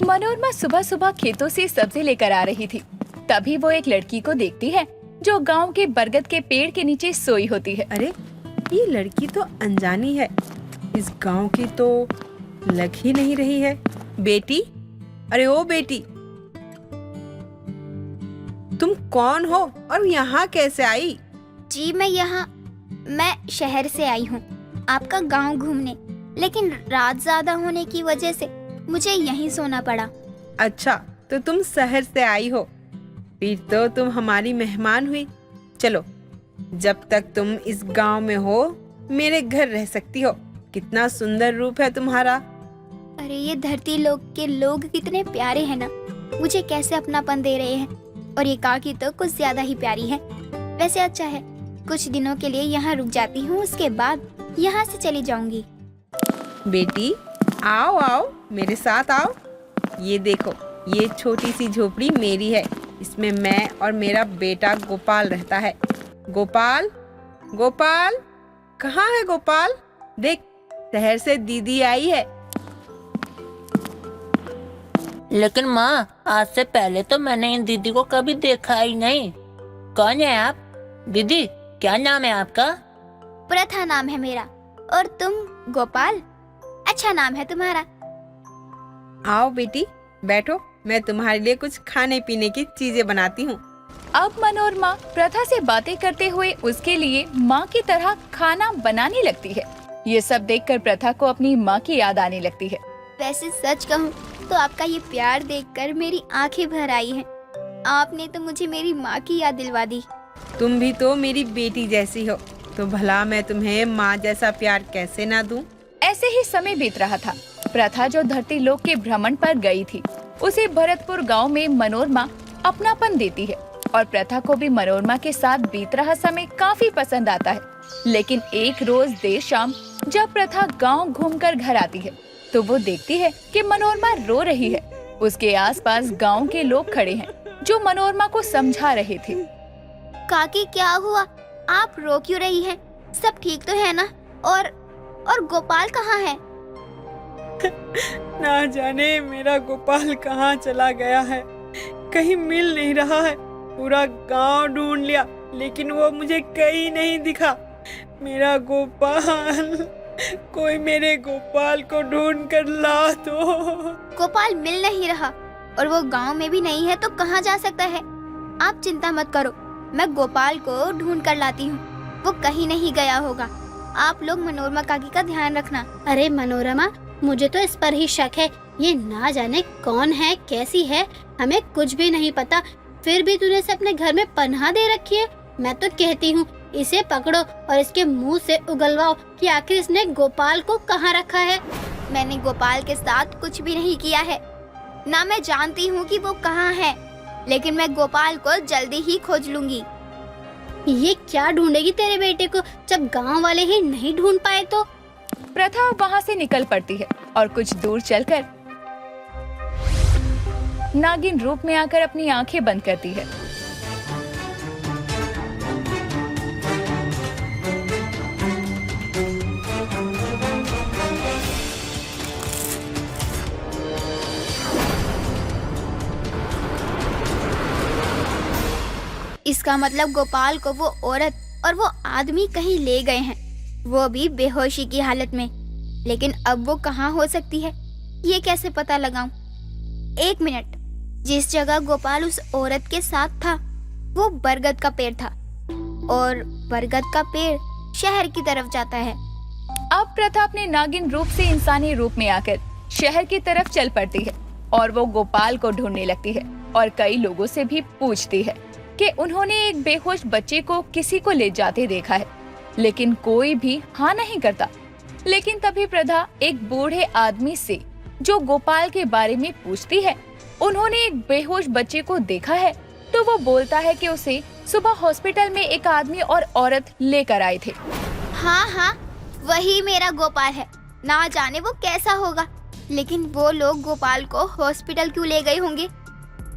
मनोरमा सुबह सुबह खेतों से सब्जी लेकर आ रही थी। तभी वो एक लड़की को देखती है जो गांव के बरगद के पेड़ के नीचे सोई होती है। अरे ये लड़की तो अनजानी है, इस गांव की तो लग ही नहीं रही है। बेटी, अरे ओ बेटी, तुम कौन हो और यहाँ कैसे आई? जी मैं शहर से आई हूँ आपका गांव घूमने, लेकिन रात ज्यादा होने की वजह से मुझे यहीं सोना पड़ा। अच्छा, तो तुम शहर से आई हो, फिर तो तुम हमारी मेहमान हुई। चलो, जब तक तुम इस गांव में हो मेरे घर रह सकती हो। कितना सुंदर रूप है तुम्हारा। अरे ये धरती लोक के लोग कितने प्यारे हैं ना, मुझे कैसे अपनापन दे रहे हैं। और ये काकी तो कुछ ज्यादा ही प्यारी है। वैसे अच्छा है, कुछ दिनों के लिए यहाँ रुक जाती हूँ, उसके बाद यहाँ से चली जाऊंगी। बेटी आओ आओ, मेरे साथ आओ। ये देखो, ये छोटी सी झोपड़ी मेरी है। इसमें मैं और मेरा बेटा गोपाल रहता है। गोपाल, गोपाल, कहाँ है गोपाल? देख, शहर से दीदी आई है। लेकिन माँ, आज से पहले तो मैंने इन दीदी को कभी देखा ही नहीं। कौन है आप? दीदी, क्या नाम है आपका? प्रथा नाम है मेरा। और तुम? गोपाल, अच्छा नाम है तुम्हारा। आओ बेटी, बैठो, मैं तुम्हारे लिए कुछ खाने पीने की चीजें बनाती हूँ। अब मनोरमा प्रथा से बातें करते हुए उसके लिए माँ की तरह खाना बनाने लगती है। ये सब देखकर प्रथा को अपनी माँ की याद आने लगती है। वैसे सच कहूँ तो आपका ये प्यार देखकर मेरी आंखें भर आई हैं। आपने तो मुझे मेरी माँ की याद दिलवा दी। तुम भी तो मेरी बेटी जैसी हो, तो भला मैं तुम्हें माँ जैसा प्यार कैसे ना दूं? ऐसे ही समय बीत रहा था। प्रथा जो धरती लोक के भ्रमण पर गई थी, उसे भरतपुर गांव में मनोरमा अपनापन देती है और प्रथा को भी मनोरमा के साथ बीत रहा समय काफी पसंद आता है। लेकिन एक रोज देर शाम जब प्रथा गांव घूमकर घर आती है तो वो देखती है कि मनोरमा रो रही है। उसके आसपास गांव के लोग खड़े हैं जो मनोरमा को समझा रहे थे। काकी, क्या हुआ? आप रो क्यों रही हैं? सब ठीक तो है ना? और गोपाल कहाँ है? ना जाने मेरा गोपाल कहाँ चला गया है, कहीं मिल नहीं रहा है। पूरा गांव ढूंढ लिया, लेकिन वो मुझे कहीं नहीं दिखा। मेरा गोपाल, कोई मेरे गोपाल को ढूंढ कर ला दो। गोपाल मिल नहीं रहा और वो गांव में भी नहीं है, तो कहाँ जा सकता है? आप चिंता मत करो, मैं गोपाल को ढूंढ कर लाती हूँ। वो कहीं नहीं गया होगा। आप लोग मनोरमा काकी का ध्यान रखना। अरे मनोरमा, मुझे तो इस पर ही शक है। ये ना जाने कौन है, कैसी है, हमें कुछ भी नहीं पता। फिर भी तूने इसे अपने घर में पनाह दे रखी है। मैं तो कहती हूँ इसे पकड़ो और इसके मुंह से उगलवाओ कि आखिर इसने गोपाल को कहाँ रखा है। मैंने गोपाल के साथ कुछ भी नहीं किया है, ना मैं जानती हूँ कि वो कहाँ है, लेकिन मैं गोपाल को जल्दी ही खोज लूंगी। ये क्या ढूंढेगी तेरे बेटे को, जब गांव वाले ही नहीं ढूंढ पाए तो? प्रथा वहाँ से निकल पड़ती है और कुछ दूर चलकर नागिन रूप में आकर अपनी आंखें बंद करती है। इसका मतलब गोपाल को वो औरत और वो आदमी कहीं ले गए हैं, वो भी बेहोशी की हालत में। लेकिन अब वो कहाँ हो सकती है, ये कैसे पता लगाऊं? एक मिनट, जिस जगह गोपाल उस औरत के साथ था वो बरगद का पेड़ था और बरगद का पेड़ शहर की तरफ जाता है। अब प्रथा अपने नागिन रूप से इंसानी रूप में आकर शहर की तरफ चल पड़ती है और वो गोपाल को ढूंढने लगती है और कई लोगों से भी पूछती है कि उन्होंने एक बेहोश बच्चे को किसी को ले जाते देखा है, लेकिन कोई भी हाँ नहीं करता। लेकिन तभी प्रथा एक बूढ़े आदमी से जो गोपाल के बारे में पूछती है, उन्होंने एक बेहोश बच्चे को देखा है, तो वो बोलता है कि उसे सुबह हॉस्पिटल में एक आदमी और औरत लेकर आए थे। हाँ, वही मेरा गोपाल है। ना जाने वो कैसा होगा, लेकिन वो लोग गोपाल को हॉस्पिटल क्यों ले गए होंगे?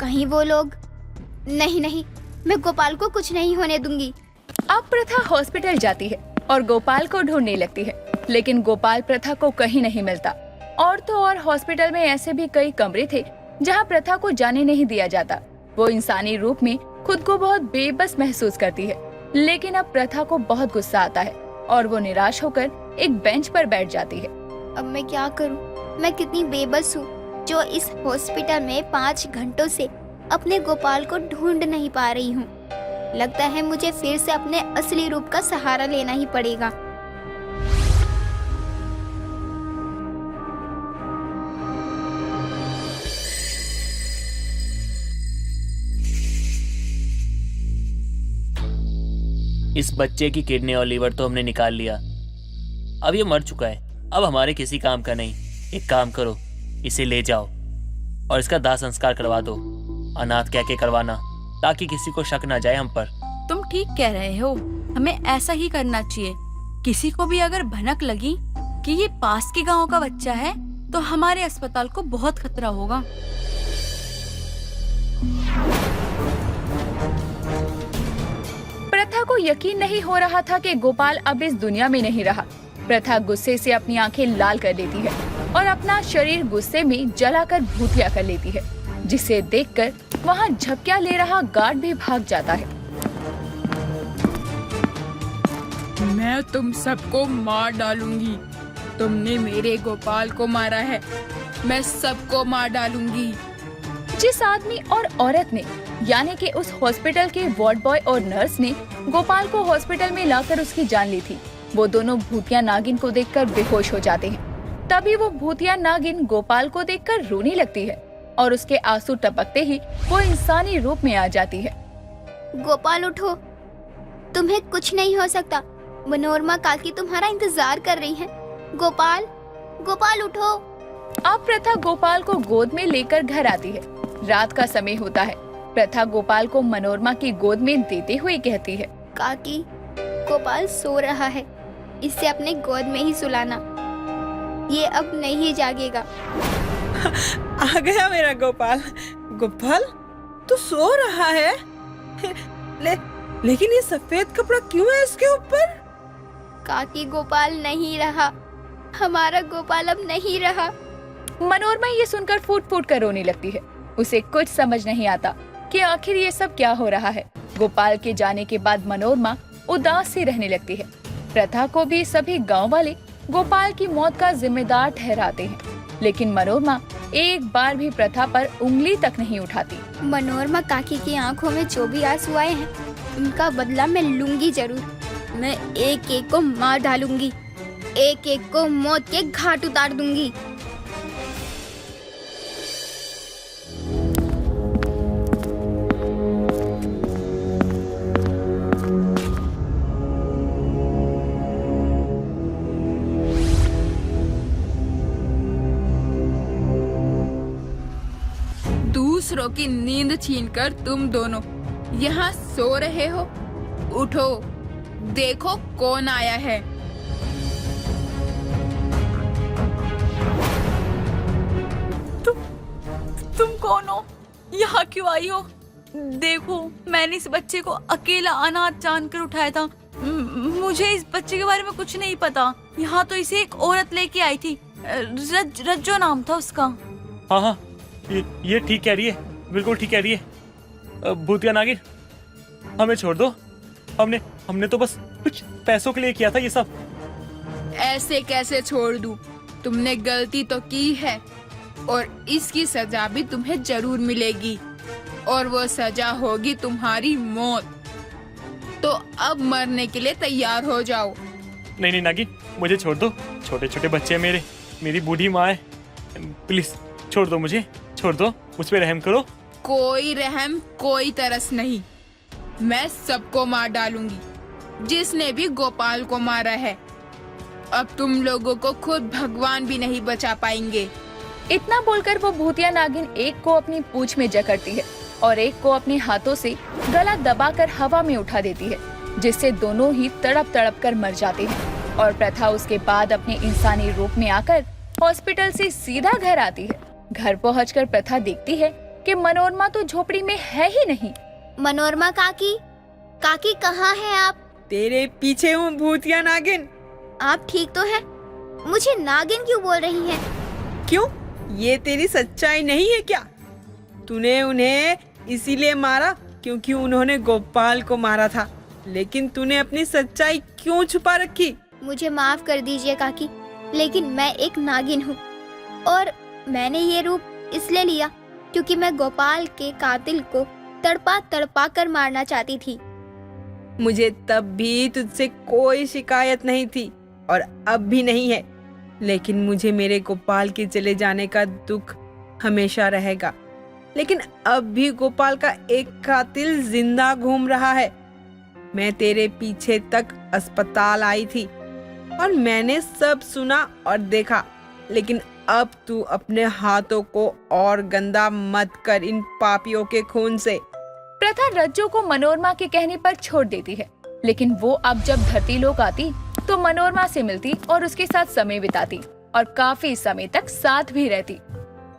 कहीं वो लोग... नहीं, मैं गोपाल को कुछ नहीं होने दूंगी। अब प्रथा हॉस्पिटल जाती है और गोपाल को ढूंढने लगती है, लेकिन गोपाल प्रथा को कहीं नहीं मिलता। और तो और हॉस्पिटल में ऐसे भी कई कमरे थे जहाँ प्रथा को जाने नहीं दिया जाता। वो इंसानी रूप में खुद को बहुत बेबस महसूस करती है, लेकिन अब प्रथा को बहुत गुस्सा आता है और वो निराश होकर एक बेंच पर बैठ जाती है। अब मैं क्या करूं? मैं कितनी बेबस हूँ जो इस हॉस्पिटल में 5 घंटों से अपने गोपाल को ढूंढ नहीं पा रही हूँ। लगता है मुझे फिर से अपने असली रूप का सहारा लेना ही पड़ेगा। इस बच्चे की किडनी और लीवर तो हमने निकाल लिया, अब ये मर चुका है, अब हमारे किसी काम का नहीं। एक काम करो, इसे ले जाओ और इसका दाह संस्कार करवा दो। अनाथ कह के करवाना, ताकि किसी को शक ना जाए हम पर। तुम ठीक कह रहे हो, हमें ऐसा ही करना चाहिए। किसी को भी अगर भनक लगी कि ये पास के गांव का बच्चा है तो हमारे अस्पताल को बहुत खतरा होगा। प्रथा को यकीन नहीं हो रहा था कि गोपाल अब इस दुनिया में नहीं रहा। प्रथा गुस्से से अपनी आंखें लाल कर लेती है और अपना शरीर गुस्से में जलाकर भूतिया कर लेती है, जिसे देखकर वहां झपकियां ले रहा गार्ड भी भाग जाता है। मैं तुम सबको मार डालूंगी। तुमने मेरे गोपाल को मारा है, मैं सबको मार डालूंगी। जिस आदमी और औरत ने, यानी कि उस हॉस्पिटल के वार्ड बॉय और नर्स ने गोपाल को हॉस्पिटल में लाकर उसकी जान ली थी, वो दोनों भूतिया नागिन को देखकर बेहोश हो जाते हैं। तभी वो भूतिया नागिन गोपाल को देखकर रोने लगती है और उसके आंसू टपकते ही वो इंसानी रूप में आ जाती है। गोपाल उठो, तुम्हें कुछ नहीं हो सकता। मनोरमा काकी तुम्हारा इंतजार कर रही है। गोपाल, गोपाल उठो। अब प्रथा गोपाल को गोद में लेकर घर आती है। रात का समय होता है। प्रथा गोपाल को मनोरमा की गोद में देते हुए कहती है, काकी, गोपाल सो रहा है, इसे अपने गोद में ही सुलाना, ये अब नहीं जागेगा। आ गया मेरा गोपाल। गोपाल, तू सो रहा है? लेकिन ये सफेद कपड़ा क्यों है इसके ऊपर? काकी, गोपाल नहीं रहा, हमारा गोपाल अब नहीं रहा। मनोरमा ये सुनकर फूट फूट कर रोने लगती है। उसे कुछ समझ नहीं आता कि आखिर ये सब क्या हो रहा है। गोपाल के जाने के बाद मनोरमा उदास सी रहने लगती है। प्रथा को भी सभी गांव वाले गोपाल की मौत का जिम्मेदार ठहराते हैं, लेकिन मनोरमा एक बार भी प्रथा पर उंगली तक नहीं उठाती। मनोरमा काकी की आंखों में जो भी आंसू आए हैं, उनका बदला मैं लूंगी जरूर। मैं एक एक को मार डालूंगी, एक एक को मौत के घाट उतार दूंगी। दूसरों की नींद छीनकर तुम दोनों यहाँ सो रहे हो। उठो, देखो कौन आया है। तुम कौन हो? यहाँ क्यों आई हो? देखो, मैंने इस बच्चे को अकेला अनाथ जानकर उठाया था। मुझे इस बच्चे के बारे में कुछ नहीं पता। यहाँ तो इसे एक औरत लेके आई थी, रज्जो नाम था उसका। हाँ हाँ, ये ठीक कह रही है, बिल्कुल ठीक कह रही है। भूतिया नागिन, हमें छोड़ दो। हमने तो बस कुछ पैसों के लिए किया था ये सब। ऐसे कैसे छोड़ दूं? तुमने गलती तो की है और इसकी सजा भी तुम्हें जरूर मिलेगी, और वो सजा होगी तुम्हारी मौत। तो अब मरने के लिए तैयार हो जाओ। नहीं नागिन, मुझे छोड़ दो। छोटे छोटे बच्चे हैं मेरी बूढ़ी माँ है। प्लीज छोड़ दो मुझे, छोड़ दो, मुझ पे रहम करो। कोई रहम, कोई तरस नहीं। मैं सबको मार डालूंगी जिसने भी गोपाल को मारा है। अब तुम लोगों को खुद भगवान भी नहीं बचा पाएंगे। इतना बोलकर वो भूतिया नागिन एक को अपनी पूंछ में जकड़ती है और एक को अपने हाथों से गला दबाकर हवा में उठा देती है, जिससे दोनों ही तड़प तड़प कर मर जाते हैं। और प्रथा उसके बाद अपने इंसानी रूप में आकर हॉस्पिटल से सीधा घर आती है। घर पहुंचकर प्रथा देखती है कि मनोरमा तो झोपड़ी में है ही नहीं। मनोरमा काकी, काकी कहाँ हैं आप? तेरे पीछे हूँ भूतिया नागिन। आप ठीक तो हैं? मुझे नागिन क्यों बोल रही हैं? क्यों? ये तेरी सच्चाई नहीं है क्या? तूने उन्हें इसीलिए मारा क्योंकि उन्होंने गोपाल को मारा था, लेकिन तूने अपनी सच्चाई क्यों छुपा रखी? मुझे माफ कर दीजिए काकी, लेकिन मैं एक नागिन हूँ और मैंने ये रूप इसलिए लिया क्योंकि मैं गोपाल के कातिल को तड़पा तड़पा कर मारना चाहती थी। मुझे तब भी तुझसे कोई शिकायत नहीं थी और अब भी नहीं है, लेकिन मुझे मेरे गोपाल के चले जाने का दुख हमेशा रहेगा। लेकिन अब भी गोपाल का एक कातिल जिंदा घूम रहा है। मैं तेरे पीछे तक अस्पताल आई थी और मैंने सब सुना और देखा, लेकिन अब तू अपने हाथों को और गंदा मत कर इन पापियों के खून से। प्रथा रज्जू को मनोरमा के कहने पर छोड़ देती है, लेकिन वो अब जब धरती लोक आती तो मनोरमा से मिलती और उसके साथ समय बिताती और काफी समय तक साथ भी रहती।